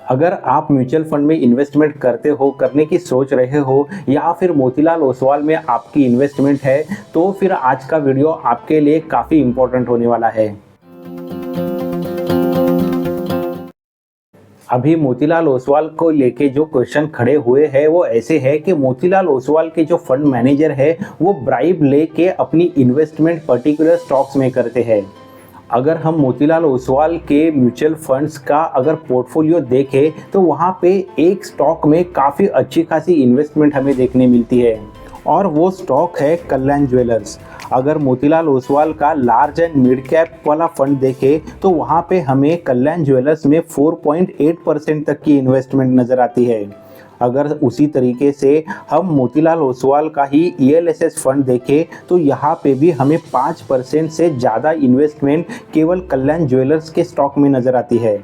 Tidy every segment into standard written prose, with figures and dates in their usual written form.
अगर आप mutual fund में इन्वेस्टमेंट करने की सोच रहे हो या फिर मोतीलाल ओसवाल में आपकी इन्वेस्टमेंट है, तो फिर आज का वीडियो आपके लिए काफ़ी इम्पोर्टेंट होने वाला है। अभी मोतीलाल ओसवाल को लेके जो क्वेश्चन खड़े हुए हैं वो ऐसे है कि मोतीलाल ओसवाल के जो फंड मैनेजर है वो ब्राइब लेके अपनी इन्वेस्टमेंट पर्टिकुलर स्टॉक्स में करते हैं। अगर हम मोतीलाल ओसवाल के म्यूचुअल फंड्स का अगर पोर्टफोलियो देखें तो वहाँ पे एक स्टॉक में काफ़ी अच्छी खासी इन्वेस्टमेंट हमें देखने मिलती है और वो स्टॉक है कल्याण ज्वेलर्स। अगर मोतीलाल ओसवाल का लार्ज एंड मिड कैप वाला फंड देखें तो वहाँ पे हमें कल्याण ज्वेलर्स में 4.8% तक की इन्वेस्टमेंट नज़र आती है। अगर उसी तरीके से हम मोतीलाल ओसवाल का ही ELSS फंड देखें तो यहाँ पे भी हमें 5% से ज़्यादा इन्वेस्टमेंट केवल कल्याण ज्वेलर्स के स्टॉक में नज़र आती है।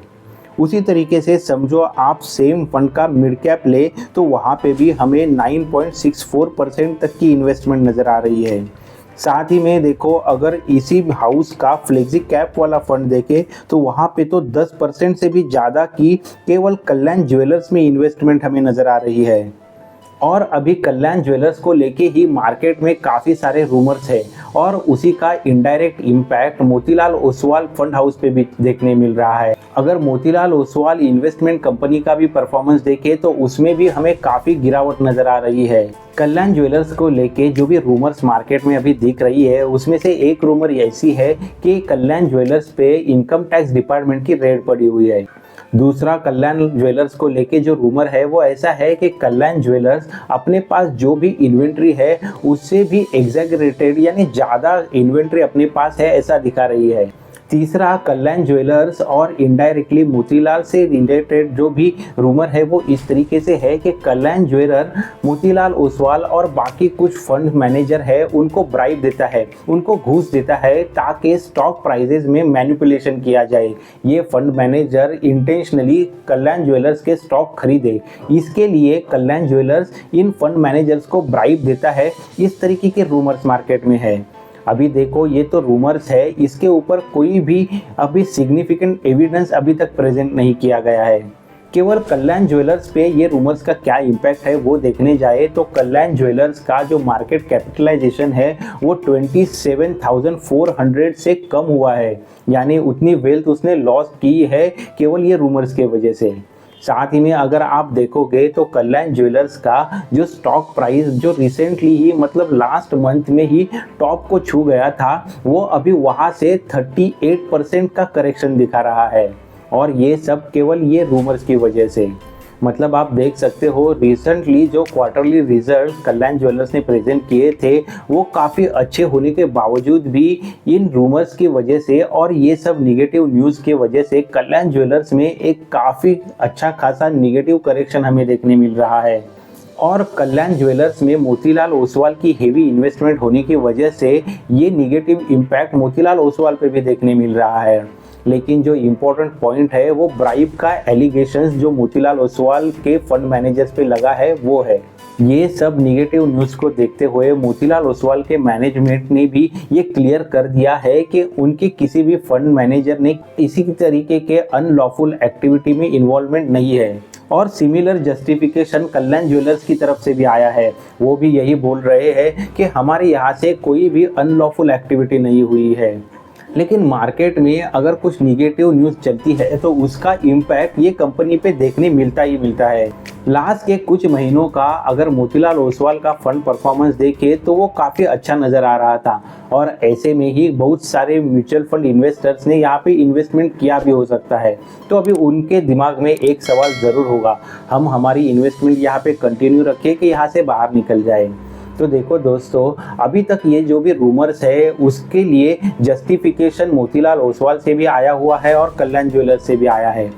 उसी तरीके से समझो आप सेम फंड का मिड कैप ले तो वहाँ पे भी हमें 9.64% तक की इन्वेस्टमेंट नज़र आ रही है। साथ ही में देखो अगर इसी हाउस का फ्लेक्सी कैप वाला फंड देखे तो वहाँ पे तो 10% से भी ज़्यादा की केवल कल्याण ज्वेलर्स में इन्वेस्टमेंट हमें नज़र आ रही है। और अभी कल्याण ज्वेलर्स को लेके ही मार्केट में काफ़ी सारे रूमर्स है और उसी का indirect impact Motilal Oswal fund house पे भी देखने मिल रहा है। अगर मोतीलाल ओसवाल इन्वेस्टमेंट कंपनी का भी परफॉर्मेंस देखे तो उसमें भी हमें काफ़ी गिरावट नज़र आ रही है। कल्याण ज्वेलर्स को लेके जो भी रूमर्स मार्केट में अभी दिख रही है उसमें से एक रूमर ऐसी है कि कल्याण ज्वेलर्स पे इनकम टैक्स डिपार्टमेंट की रेड पड़ी हुई है। दूसरा कल्याण ज्वेलर्स को लेके जो रूमर है वो ऐसा है कि कल्याण ज्वेलर्स अपने पास जो भी इन्वेंट्री है उससे भी एग्जैगरेटेड यानी ज़्यादा इन्वेंट्री अपने पास है ऐसा दिखा रही है। तीसरा कल्याण ज्वेलर्स और इनडायरेक्टली मोतीलाल से रिलेटेड जो भी रूमर है वो इस तरीके से है कि कल्याण ज्वेलर मोतीलाल ओसवाल और बाकी कुछ फंड मैनेजर है उनको ब्राइब देता है, उनको घूस देता है ताकि स्टॉक प्राइजेज में मैनिपुलेशन किया जाए। ये फंड मैनेजर इंटेंशनली कल्याण ज्वेलर्स के स्टॉक खरीदे, इसके लिए कल्याण ज्वेलर्स इन फंड मैनेजर्स को ब्राइब देता है। इस तरीके के रूमर्स मार्केट में है। अभी देखो ये तो रूमर्स है, इसके ऊपर कोई भी अभी सिग्निफिकेंट एविडेंस अभी तक प्रेजेंट नहीं किया गया है। केवल कल्याण ज्वेलर्स पे ये रूमर्स का क्या इम्पैक्ट है वो देखने जाए तो कल्याण ज्वेलर्स का जो मार्केट कैपिटलाइजेशन है वो 27,400 से कम हुआ है, यानी उतनी वेल्थ उसने लॉस की है केवल ये रूमर्स के वजह से। साथ ही में अगर आप देखोगे तो कल्याण ज्वेलर्स का जो स्टॉक प्राइस जो रिसेंटली ही मतलब लास्ट मंथ में ही टॉप को छू गया था वो अभी वहाँ से 38% का करेक्शन दिखा रहा है और ये सब केवल ये रूमर्स की वजह से। मतलब आप देख सकते हो रिसेंटली जो क्वार्टरली रिजल्ट कल्याण ज्वेलर्स ने प्रेजेंट किए थे वो काफ़ी अच्छे होने के बावजूद भी इन रूमर्स की वजह से और ये सब निगेटिव न्यूज़ की वजह से कल्याण ज्वेलर्स में एक काफ़ी अच्छा खासा निगेटिव करेक्शन हमें देखने मिल रहा है। और कल्याण ज्वेलर्स में मोतीलाल ओसवाल की हेवी इन्वेस्टमेंट होने की वजह से ये निगेटिव इम्पैक्ट मोतीलाल ओसवाल पे भी देखने मिल रहा है। लेकिन जो इम्पोर्टेंट पॉइंट है वो ब्राइब का एलिगेशंस जो मोतीलाल ओसवाल के फंड मैनेजर्स पे लगा है वो है। ये सब निगेटिव न्यूज़ को देखते हुए मोतीलाल ओसवाल के मैनेजमेंट ने भी ये क्लियर कर दिया है कि उनके किसी भी फंड मैनेजर ने इसी तरीके के अनलॉफुल एक्टिविटी में इन्वॉल्वमेंट नहीं है। और सिमिलर जस्टिफिकेशन कल्याण ज्वेलर्स की तरफ से भी आया है, वो भी यही बोल रहे हैं कि हमारे यहाँ से कोई भी अनलॉफुल एक्टिविटी नहीं हुई है। लेकिन मार्केट में अगर कुछ निगेटिव न्यूज़ चलती है तो उसका इम्पैक्ट ये कंपनी पे देखने मिलता ही मिलता है। लास्ट के कुछ महीनों का अगर मोतीलाल ओसवाल का फंड परफॉर्मेंस देखे तो वो काफ़ी अच्छा नज़र आ रहा था और ऐसे में ही बहुत सारे म्यूचुअल फंड इन्वेस्टर्स ने यहाँ पे इन्वेस्टमेंट किया भी हो सकता है। तो अभी उनके दिमाग में एक सवाल ज़रूर होगा, हम हमारी इन्वेस्टमेंट यहाँ पे कंटिन्यू रखें कि यहाँ से बाहर निकल जाए। तो देखो दोस्तों, अभी तक ये जो भी रूमर्स है उसके लिए जस्टिफिकेशन मोतीलाल ओसवाल से भी आया हुआ है और कल्याण ज्वेलर्स से भी आया है।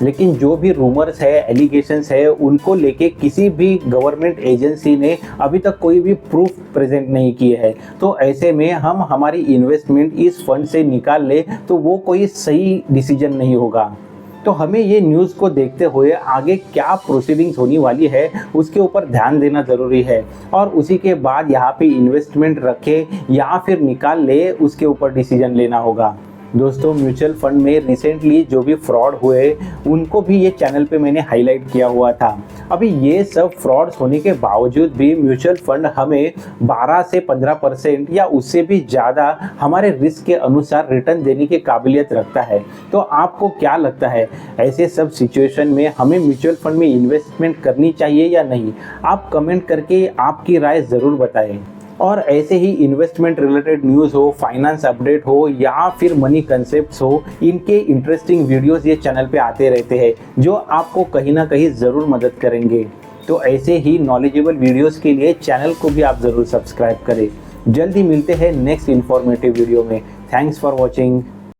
लेकिन जो भी रूमर्स है, एलिगेशंस है, उनको लेके किसी भी गवर्नमेंट एजेंसी ने अभी तक कोई भी प्रूफ प्रेजेंट नहीं किए है। तो ऐसे में हम हमारी इन्वेस्टमेंट इस फंड से निकाल ले तो वो कोई सही डिसीजन नहीं होगा। तो हमें ये न्यूज़ को देखते हुए आगे क्या प्रोसीडिंग्स होने वाली है उसके ऊपर ध्यान देना ज़रूरी है और उसी के बाद यहाँ पे इन्वेस्टमेंट रखे या फिर निकाल ले उसके ऊपर डिसीजन लेना होगा। दोस्तों म्यूचुअल फंड में रिसेंटली जो भी फ्रॉड हुए उनको भी ये चैनल पे मैंने हाईलाइट किया हुआ था। अभी ये सब फ्रॉड्स होने के बावजूद भी म्यूचुअल फंड हमें 12 से 15% या उससे भी ज़्यादा हमारे रिस्क के अनुसार रिटर्न देने की काबिलियत रखता है। तो आपको क्या लगता है, ऐसे सब सिचुएशन में हमें म्यूचुअल फंड में इन्वेस्टमेंट करनी चाहिए या नहीं? आप कमेंट करके आपकी राय ज़रूर बताएं। और ऐसे ही इन्वेस्टमेंट रिलेटेड न्यूज़ हो, फाइनेंस अपडेट हो या फिर मनी कंसेप्ट्स हो, इनके इंटरेस्टिंग वीडियोस ये चैनल पे आते रहते हैं जो आपको कहीं ना कहीं ज़रूर मदद करेंगे। तो ऐसे ही नॉलेजेबल वीडियोस के लिए चैनल को भी आप ज़रूर सब्सक्राइब करें। जल्दी मिलते हैं नेक्स्ट इन्फॉर्मेटिव वीडियो में। Thanks for watching.